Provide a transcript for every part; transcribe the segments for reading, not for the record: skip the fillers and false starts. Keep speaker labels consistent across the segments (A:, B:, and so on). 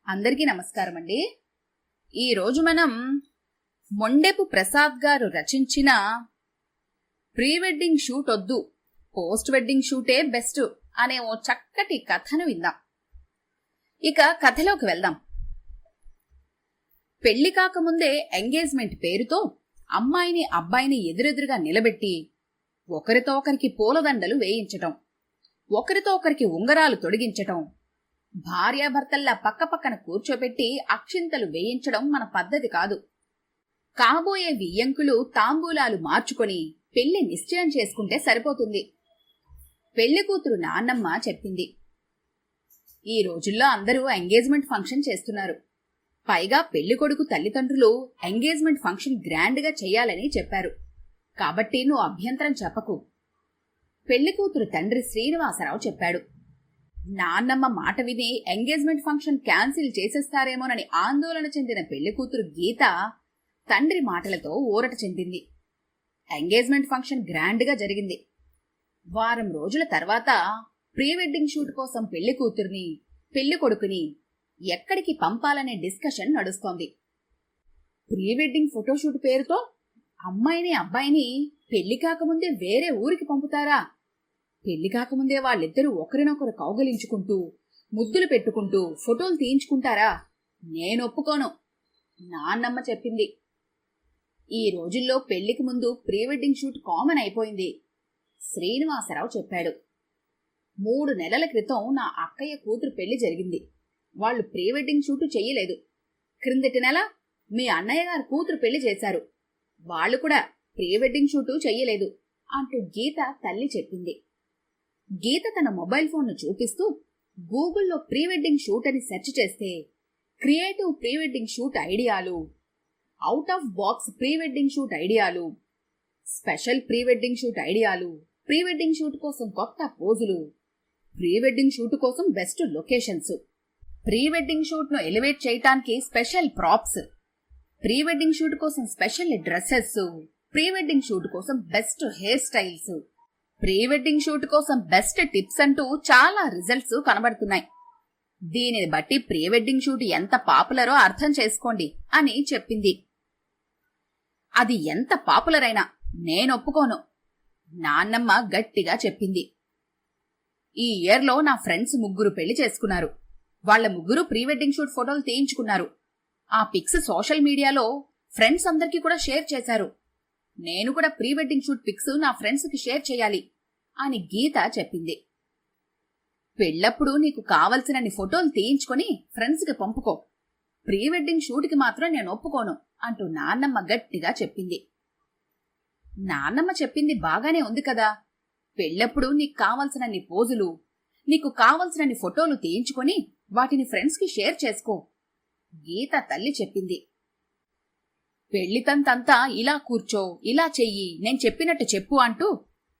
A: అందరికీ నమస్కారం అండి. ఈరోజు మనం మొండెపు ప్రసాద్ గారు రచించిన ప్రీ వెడ్డింగ్ షూట్ వద్దు, పోస్ట్ వెడ్డింగ్ షూటే బెస్ట్ అనే ఓ చక్కటి కథను విందాం. ఇక కథలోకి వెళ్దాం. పెళ్లి కాకముందే ఎంగేజ్మెంట్ పేరుతో అమ్మాయిని అబ్బాయిని ఎదురెదురుగా నిలబెట్టి ఒకరితో ఒకరికి పూలదండలు వేయించటం, ఒకరితో ఒకరికి ఉంగరాలు తొడిగించటం, భార్యాభర్తల్లా పక్కపక్కన కూర్చోబెట్టి అక్షింతలు వేయించడం మన పద్ధతి కాదు. కాబోయే వియ్యంకులు తాంబూలాలు మార్చుకొని పెళ్లి నిశ్చయం చేసుకుంటే సరిపోతుంది. పెళ్లి కూతురు నాన్నమ్మ చెప్పింది. ఈ రోజుల్లో అందరూ ఎంగేజ్మెంట్ ఫంక్షన్ చేస్తున్నారు. పైగా పెళ్లి కొడుకు తల్లిదండ్రులు ఎంగేజ్మెంట్ ఫంక్షన్ గ్రాండ్ గా చెయ్యాలని చెప్పారు. కాబట్టి నువ్వు అభ్యంతరం చెప్పకు. పెళ్లి కూతురు తండ్రి శ్రీనివాసరావు చెప్పాడు. నాన్నమ్మ మాట విని ఎంగేజ్మెంట్ ఫంక్షన్ క్యాన్సిల్ చేసేస్తారేమోనని ఆందోళన చెందిన పెళ్లి కూతురు గీత తండ్రి మాటలతో ఊరట చెందింది. ఎంగేజ్మెంట్ ఫంక్షన్ గ్రాండ్ గా జరిగింది. వారం రోజుల తర్వాత ప్రీ వెడ్డింగ్ షూట్ కోసం పెళ్లి కూతుర్ని పెళ్లి కొడుకుని ఎక్కడికి పంపాలనే డిస్కషన్ నడుస్తోంది. ప్రీ వెడ్డింగ్ ఫోటోషూట్ పేరుతో అమ్మాయిని అబ్బాయిని పెళ్లి కాకముందే వేరే ఊరికి పంపుతారా? పెళ్లి కాకముందే వాళ్ళిద్దరూ ఒకరినొకరు కౌగలించుకుంటూ ముద్దులు పెట్టుకుంటూ ఫోటోలు తీయించుకుంటారా? నేనొప్పుకోను, నాన్నమ్మ చెప్పింది. ఈ రోజుల్లో పెళ్లికి ముందు ప్రీ వెడ్డింగ్ షూట్ కామన్ అయిపోయింది, శ్రీనివాసరావు చెప్పాడు. 3 నెలల క్రితం నా అక్కయ్య కూతురు పెళ్లి జరిగింది. వాళ్ళు ప్రీ వెడ్డింగ్ షూట్ చెయ్యలేదు. క్రిందటి నెల మీ అన్నయ్య గారు కూతురు పెళ్లి చేశారు. వాళ్ళు కూడా ప్రీ వెడ్డింగ్ షూటు చెయ్యలేదు అంటూ గీత తల్లి చెప్పింది. గీత తన మొబైల్ ఫోన్ను చూపిస్తూ గూగుల్లో ప్రీ వెడ్డింగ్ షూట్ అని సెర్చ్ చేస్తే క్రియేటివ్ ప్రీ వెడ్డింగ్ షూట్ ఐడియాలు, out of box pre wedding shoot ఐడియాలు, స్పెషల్ ప్రీ వెడ్డింగ్ షూట్ ఐడియాలు, ప్రీ వెడ్డింగ్ షూట్ కోసం కొత్త పోజులు, ప్రీ వెడ్డింగ్ షూట్ కోసం best locations, pre wedding shoot ను ఎలివేట్ చేయటానికి special props, pre wedding shoot కోసం special dresses, pre wedding shoot కోసం best hair styles, pre wedding shoot కోసం బెస్ట్ టిప్స్ అంటూ చాలా రిజల్ట్స్ కనబడుతున్నాయి. దీనిని బట్టి ప్రీ వెడ్డింగ్ షూట్ ఎంత పాపులరో అర్థం చేసుకోండి అని చెప్పింది. అది ఎంత పాపులర్ అయినా నేనొప్పుకోను, నాన్నమ్మ గట్టిగా చెప్పింది. ఈ ఇయర్లో నా ఫ్రెండ్స్ 3 పెళ్లి చేసుకున్నారు. వాళ్ల 3 ప్రీ వెడ్డింగ్ షూట్ ఫోటోలు తీయించుకున్నారు. ఆ పిక్స్ సోషల్ మీడియాలో ఫ్రెండ్స్ అందరికీ కూడా షేర్ చేశారు. నేను కూడా ప్రీ వెడ్డింగ్ షూట్ పిక్స్ నా ఫ్రెండ్స్ కి షేర్ చేయాలి అని గీత చెప్పింది. పెళ్లప్పుడు నీకు కావలసినన్ని ఫోటోలు తీయించుకొని ఫ్రెండ్స్ కి పంపుకో, ప్రీ వెడ్డింగ్ షూట్ కి మాత్రం నేను ఒప్పుకోను అంటూ నాన్నమ్మ గట్టిగా చెప్పింది. నాన్నమ్మ చెప్పింది బాగానే ఉంది కదా. పెళ్లప్పుడు నీకు కావలసినన్ని పోజులు, నీకు కావలసినన్ని ఫోటోలు తీయించుకొని వాటిని ఫ్రెండ్స్ కి షేర్ చేసుకో, గీత తల్లి చెప్పింది. పెళ్లితంతంతా ఇలా కూర్చో, ఇలా చెయ్యి, నేను చెప్పినట్టు చెప్పు అంటూ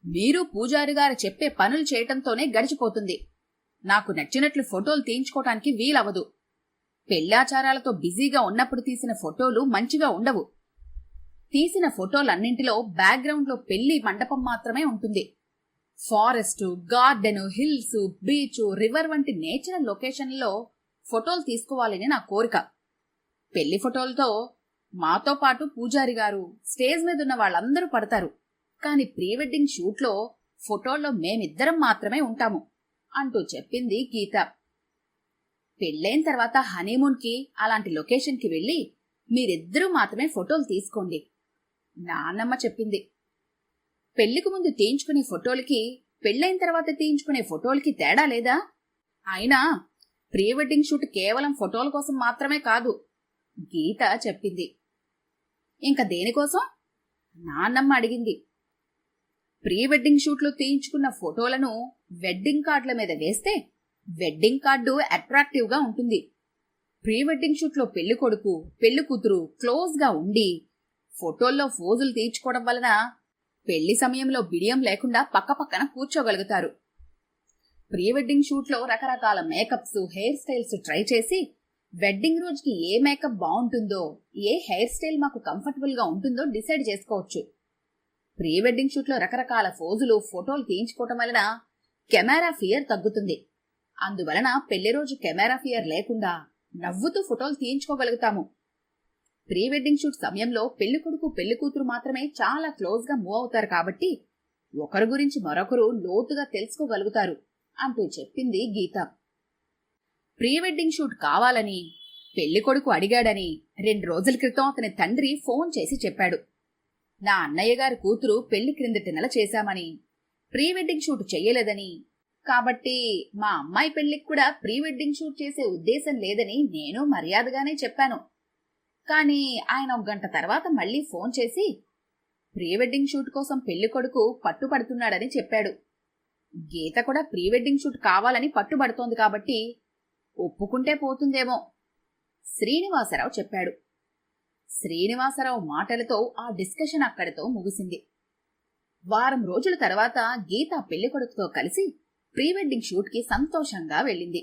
A: మీరు పూజారి గారు చెప్పే పనులు చేయటంతోనే గడిచిపోతుంది. నాకు నచ్చినట్లు ఫోటోలు తీయించుకోవటానికి వీలవదు. పెళ్లాచారాలతో బిజీగా ఉన్నప్పుడు తీసిన ఫోటోలు మంచిగా ఉండవు. తీసిన ఫోటోలన్నింటిలో బ్యాక్గ్రౌండ్ లో పెళ్లి మండపం మాత్రమే ఉంటుంది. Forest, garden, hills, beach, river వంటి నేచురల్ లొకేషన్లలో ఫోటోలు తీసుకోవాలని నా కోరిక. పెళ్లి ఫోటోలతో మాతో పాటు పూజారి గారు, స్టేజ్ మీద ఉన్న వాళ్ళందరూ పడతారు. కాని ప్రీ వెడ్డింగ్ షూట్లో ఫోటోల్లో మేమిద్దరం మాత్రమే ఉంటాము అంటూ చెప్పింది గీత. పెళ్లైన తర్వాత హనీమూన్ కి అలాంటి లొకేషన్ కి వెళ్లి మీరిద్దరూ మాత్రమే ఫోటోలు తీసుకోండి, నాన్నమ్మ చెప్పింది. పెళ్లికి ముందు తీయించుకునే ఫోటోలకి పెళ్లైన తర్వాత తీయించుకునే ఫోటోలకి తేడా లేదా? అయినా ప్రీ వెడ్డింగ్ షూట్ కేవలం ఫోటోల కోసం మాత్రమే కాదు, గీత చెప్పింది. ఇంకా దేనికోసం? నాన్నమ్మ అడిగింది. ప్రీ వెడ్డింగ్ షూట్లో తీయించుకున్న ఫోటోలను వెడ్డింగ్ కార్డుల మీద వేస్తే వెడ్డింగ్ కార్డు అట్రాక్టివ్ గా ఉంటుంది. ప్రీ వెడ్డింగ్ షూట్లో పెళ్లి కొడుకు పెళ్లి కూతురు క్లోజ్ గా ఉండి ఫోటోల్లో ఫోజులు తీయించుకోవడం వలన పెళ్లి సమయంలో బిడియం లేకుండా పక్కపక్కన కూర్చోగలుగుతారు. ప్రీ వెడ్డింగ్ షూట్లో రకరకాల మేకప్స్, హెయిర్ స్టైల్స్ ట్రై చేసి వెడ్డింగ్ రోజుకి ఏ మేకప్ బాగుంటుందో, ఏ హెయిర్ స్టైల్ మాకు కంఫర్టబుల్ గా ఉంటుందో డిసైడ్ చేసుకోవచ్చు. ప్రీ వెడ్డింగ్ షూట్లో రకరకాల ఫోజులు, ఫోటోలు తీయించుకోవటం వలన కెమెరా ఫియర్ తగ్గుతుంది. అందువలన పెళ్లి రోజు కెమెరా ఫియర్ లేకుండా నవ్వుతూ ఫోటోలు తీయించుకోగలుగుతాము. ప్రీ వెడ్డింగ్ షూట్ సమయంలో పెళ్లికొడుకు పెళ్లికూతురు మాత్రమే చాలా క్లోజ్ గా మూవ్ అవుతారు కాబట్టి ఒకరి గురించి మరొకరు లోతుగా తెలుసుకోగలుగుతారు అంటూ చెప్పింది గీత. ప్రీ వెడ్డింగ్ షూట్ కావాలని పెళ్లికొడుకు అడిగాడని 2 రోజుల క్రితం అతని తండ్రి ఫోన్ చేసి చెప్పాడు. నా అన్నయ్య గారి కూతురు పెళ్లి క్రిందటి నెల చేశామని, ప్రీ వెడ్డింగ్ షూట్ చెయ్యలేదని, కాబట్టి మా అమ్మాయి పెళ్లికి కూడా ప్రీ వెడ్డింగ్ షూట్ చేసే ఉద్దేశం లేదని నేను మర్యాదగానే చెప్పాను. కానీ ఆయన 1 గంట తర్వాత మళ్లీ ఫోన్ చేసి ప్రీ వెడ్డింగ్ షూట్ కోసం పెళ్లికొడుకు పట్టుపడుతున్నాడని చెప్పాడు. గీత కూడా ప్రీ వెడ్డింగ్ షూట్ కావాలని పట్టుబడుతోంది కాబట్టి ఒప్పుకుంటే పోతుందేమో శ్రీనివాసరావు చెప్పాడు. శ్రీనివాసరావు మాటలతో ఆ డిస్కషన్ అక్కడితో ముగిసింది. వారం రోజుల తర్వాత గీత పెళ్లికొడుకుతో కలిసి ప్రీ వెడ్డింగ్ షూట్ కి సంతోషంగా వెళ్ళింది.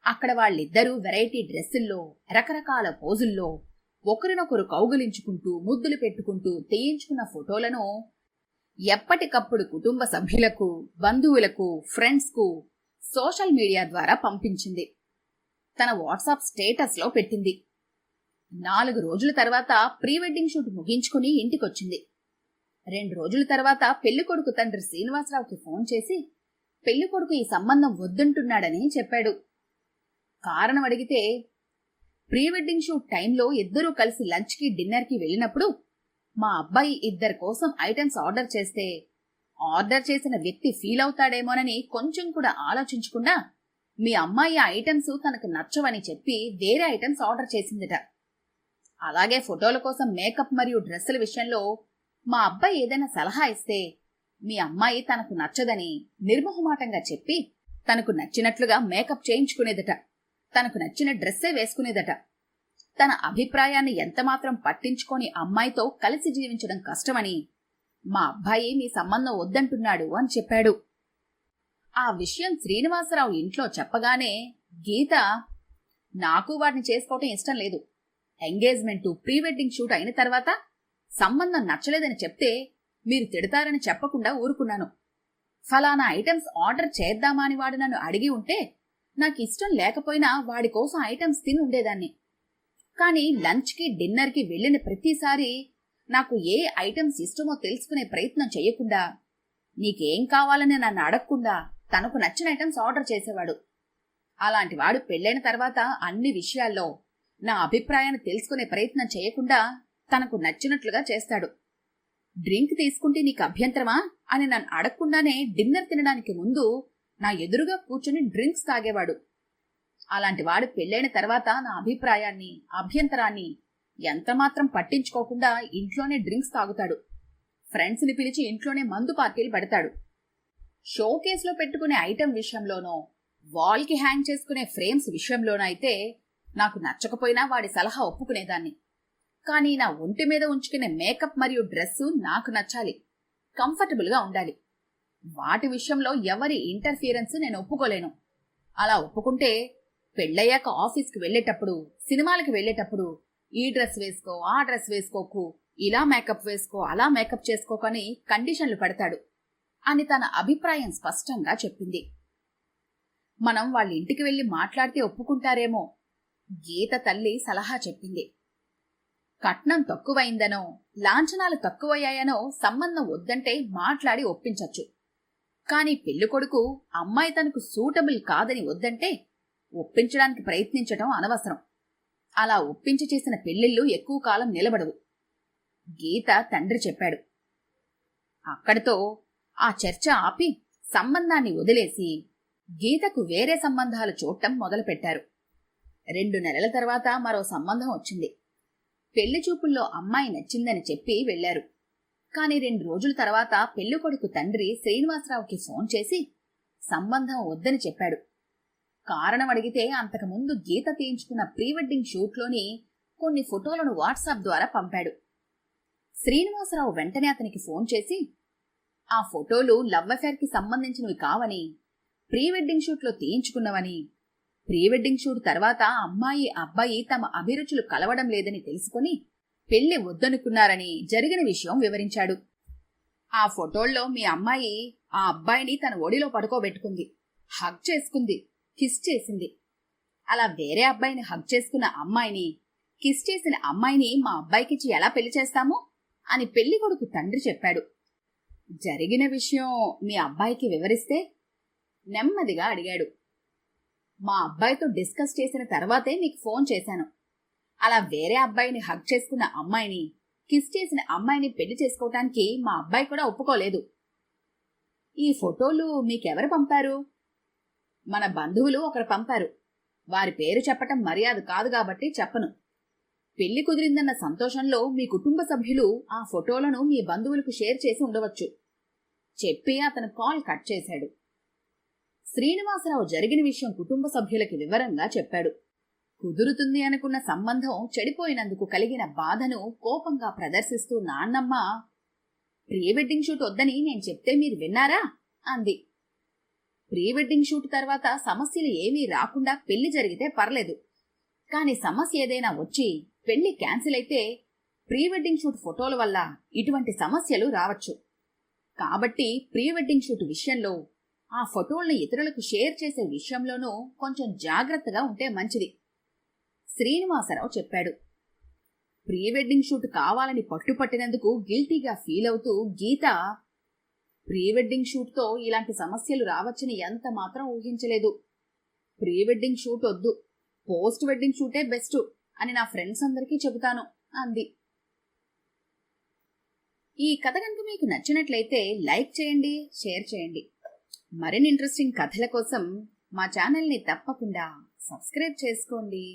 A: అక్కడ వాళ్ళిద్దరూ వెరైటీ డ్రెస్సుల్లో, రకరకాల పోజుల్లో ఒకరినొకరు కౌగిలించుకుంటూ ముద్దులు పెట్టుకుంటూ తీయించుకున్న ఫోటోలను ఎప్పటికప్పుడు కుటుంబ సభ్యులకు, బంధువులకు, ఫ్రెండ్స్ కు సోషల్ మీడియా ద్వారా పంపించింది. తన వాట్సాప్ స్టేటస్ లో పెట్టింది. 4 రోజుల తర్వాత ప్రీ వెడ్డింగ్ షూట్ ముగించుకుని ఇంటికొచ్చింది. 2 రోజుల తర్వాత పెళ్లికొడుకు తండ్రి శ్రీనివాసరావుకి ఫోన్ చేసి పెళ్లికొడుకు ఈ సంబంధం వద్దంటున్నాడని చెప్పాడు. కారణం అడిగితే, ప్రీ వెడ్డింగ్ షూట్ టైంలో ఇద్దరూ కలిసి లంచ్ కి డిన్నర్ కి వెళ్ళినప్పుడు మా అబ్బాయి 2 కోసం ఐటమ్స్ ఆర్డర్ చేస్తే ఆర్డర్ చేసిన వ్యక్తి ఫీల్ అవుతాడేమోనని కొంచెం కూడా ఆలోచించకుండా మీ అమ్మాయి ఆ ఐటమ్స్ తనకు నచ్చవని చెప్పి వేరే ఐటమ్స్ ఆర్డర్ చేసిందట. అలాగే ఫోటోల కోసం మేకప్ మరియు డ్రెస్సుల విషయంలో మా అబ్బాయి ఏదైనా సలహా ఇస్తే మీ అమ్మాయి తనకు నచ్చదని నిర్మోహమాటంగా చెప్పి తనకు నచ్చినట్లుగా మేకప్ చేయించుకునేదట. తనకు నచ్చిన డ్రెస్సే వేసుకునేదట. తన అభిప్రాయాన్ని ఎంతమాత్రం పట్టించుకొని అమ్మాయితో కలిసి జీవించడం కష్టమని మా అబ్బాయి మీ సంబంధం వద్దంటున్నాడు అని చెప్పాడు. ఆ విషయం శ్రీనివాసరావు ఇంట్లో చెప్పగానే గీత, నాకు వాడిని చేసుకోవటం ఇష్టం లేదు. ఎంగేజ్మెంటు, ప్రీ వెడ్డింగ్ షూట్ అయిన తర్వాత సంబంధం నచ్చలేదని చెప్తే మీరు తిడతారని చెప్పకుండా ఊరుకున్నాను. ఫలానా ఐటమ్స్ ఆర్డర్ చేద్దామా అని వాడు నన్ను అడిగి ఉంటే నాకు ఇష్టం లేకపోయినా వాడి కోసం ఐటమ్స్ తిని ఉండేదాన్ని. కానీ లంచ్కి డిన్నర్కి వెళ్లిన ప్రతిసారి నాకు ఏ ఐటమ్స్ ఇష్టమో తెలుసుకునే ప్రయత్నం చెయ్యకుండా, నీకేం కావాలని నన్ను అడగకుండా తనకు నచ్చిన ఐటమ్స్ ఆర్డర్ చేసేవాడు. అలాంటి వాడు పెళ్లైన తర్వాత అన్ని విషయాల్లో నా అభిప్రాయాన్ని తెలుసుకునే ప్రయత్నం చేయకుండా తనకు నచ్చినట్లుగా చేస్తాడు. డ్రింక్ తీసుకుంటే నీకు అభ్యంతరమా అని నన్ను అడగకుండానే డిన్నర్ తినడానికి ముందు నా ఎదురుగా కూర్చుని డ్రింక్స్ తాగేవాడు. అలాంటి వాడు పెళ్లైన తర్వాత నా అభిప్రాయాన్ని, అభ్యంతరాన్ని ఎంతమాత్రం పట్టించుకోకుండా ఇంట్లోనే డ్రింక్స్ తాగుతాడు. ఫ్రెండ్స్ ని పిలిచి ఇంట్లోనే మందు పార్టీలు పెడతాడు. షో కేసులో పెట్టుకునే ఐటెం విషయంలోనో, వాల్ కి హ్యాంగ్ చేసుకునే ఫ్రేమ్స్ విషయంలోనో అయితే నాకు నచ్చకపోయినా వాడి సలహా ఒప్పుకునేదాన్ని. కానీ నా ఒంటి మీద ఉంచుకునే మేకప్ మరియు డ్రెస్సు నాకు నచ్చాలి, కంఫర్టబుల్ గా ఉండాలి. వాటి విషయంలో ఎవరి ఇంటర్ఫియరెన్స్ నేను ఒప్పుకోలేను. అలా ఒప్పుకుంటే పెళ్ళయ్యాక ఆఫీస్కి వెళ్లేటప్పుడు, సినిమాలకి వెళ్లేటప్పుడు ఈ డ్రెస్ వేసుకో, ఆ డ్రెస్ వేసుకోకు, ఇలా మేకప్ వేసుకో, అలా మేకప్ చేసుకోకని కండిషన్లు పెడతాడు అని తన అభిప్రాయం స్పష్టంగా చెప్పింది. మనం వాళ్ళ ఇంటికి వెళ్లి మాట్లాడితే ఒప్పుకుంటారేమో గీత తల్లి సలహా చెప్పింది. కట్నం తక్కువైందనో, లాంఛనాలు తక్కువయ్యాయనో సంబంధం వద్దంటే మాట్లాడి ఒప్పించచ్చు. కాని పెళ్లికొడుకు అమ్మాయి తనకు సూటబుల్ కాదని వద్దంటే ఒప్పించడానికి ప్రయత్నించటం అనవసరం. అలా ఒప్పించి చేసిన పెళ్లిళ్లు ఎక్కువ కాలం నిలబడవు, గీత తండ్రి చెప్పాడు. అక్కడితో ఆ చర్చ ఆపి సంబంధాన్ని వదిలేసి గీతకు వేరే సంబంధాలు చూడటం మొదలుపెట్టారు. 2 నెలల తర్వాత మరో సంబంధం వచ్చింది. పెళ్లి చూపుల్లో అమ్మాయి నచ్చిందని చెప్పి వెళ్లారు. కాని 2 రోజుల తర్వాత పెళ్లికొడుకు తండ్రి శ్రీనివాసరావుకి ఫోన్ చేసి సంబంధం వద్దని చెప్పాడు. కారణం అడిగితే అంతకుముందు గీత తీయించుకున్న ప్రీ వెడ్డింగ్ షూట్లోని కొన్ని ఫోటోలను వాట్సాప్ ద్వారా పంపాడు. శ్రీనివాసరావు వెంటనే అతనికి ఫోన్ చేసి ఆ ఫోటోలు లవ్ అఫేర్ కి సంబంధించినవి కావని, ప్రీ వెడ్డింగ్ షూట్లో తీయించుకున్నవని, ప్రీ వెడ్డింగ్ షూట్ తర్వాత అమ్మాయి అబ్బాయి తమ అభిరుచులు కలవడం లేదని తెలుసుకుని పెళ్లి వద్దనుకున్నారని జరిగిన విషయం వివరించాడు. ఆ ఫోటోల్లో మీ అమ్మాయి ఆ అబ్బాయిని తన ఒడిలో పడుకోబెట్టుకుంది, హగ్ చేసుకుంది, కిస్ చేసింది. అలా వేరే అబ్బాయిని హగ్ చేసుకున్న అమ్మాయిని, కిస్ చేసిన అమ్మాయిని మా అబ్బాయికిచ్చి ఎలా పెళ్లి చేస్తాము అని పెళ్లి కొడుకు తండ్రి చెప్పాడు. జరిగిన విషయం మీ అబ్బాయికి వివరిస్తే నెమ్మదిగా అడిగాడు. మా అబ్బాయితో డిస్కస్ చేసిన తర్వాతే మీకు ఫోన్ చేశాను. అలా వేరే అబ్బాయిని హగ్ చేసుకున్న అమ్మాయిని, కిస్ చేసిన అమ్మాయిని పెళ్లి చేసుకోవటానికి మా అబ్బాయి కూడా ఒప్పుకోలేదు. ఈ ఫోటోలు మీకెవరు పంపారు? మన బంధువులు ఒకరు పంపారు. వారి పేరు చెప్పటం మర్యాద కాదు కాబట్టి చెప్పను. పెళ్లి కుదిరిందన్న సంతోషంలో మీ కుటుంబ సభ్యులు ఆ ఫోటోలను మీ బంధువులకు షేర్ చేసి ఉండవచ్చు చెప్పి అతను కాల్ కట్ చేశాడు. శ్రీనివాసరావు జరిగిన విషయం కుటుంబ సభ్యులకి వివరంగా చెప్పాడు. కుదురుతుంది అనుకున్న సంబంధం చెడిపోయినందుకు కలిగిన బాధను కోపంగా ప్రదర్శిస్తూ నాన్నమ్మ, ప్రీ వెడ్డింగ్ షూట్ వద్దని నేను చెప్తే మీరు విన్నారా అంది. ప్రీ వెడ్డింగ్ షూట్ తర్వాత సమస్యలు ఏమీ రాకుండా పెళ్లి జరిగితే పర్లేదు, కాని సమస్య ఏదైనా వచ్చి పెళ్లి క్యాన్సిల్ అయితే ప్రీ వెడ్డింగ్ షూట్ ఫోటోల వల్ల ఇటువంటి సమస్యలు రావచ్చు. కాబట్టి ప్రీ వెడ్డింగ్ షూట్ విషయంలో ఆ ఫోటోల్ని ఇతరులకు షేర్ చేసే విషయంలోనూ కొంచెం జాగ్రత్తగా ఉంటే మంచిది శ్రీనివాసరావు చెప్పాడు. ప్రీ వెడ్డింగ్ షూట్ కావాలని పట్టుపట్టినందుకు గిల్టీగా ఫీల్ అవుతూ గీత, ప్రీ వెడ్డింగ్ షూట్తో ఇలాంటి సమస్యలు రావచ్చని ఎంత మాత్రం ఊహించలేదు. ప్రీ వెడ్డింగ్ షూట్ వద్దు, పోస్ట్ వెడ్డింగ్ షూటే బెస్ట్ అని నా ఫ్రెండ్స్ అందరికీ చెబుతాను అంది. ఈ కథ కనుక మీకు నచ్చినట్లయితే లైక్ చేయండి, షేర్ చేయండి. మరిన్ని ఇంట్రెస్టింగ్ కథల కోసం మా ఛానల్ని తప్పకుండా సబ్స్క్రైబ్ చేసుకోండి.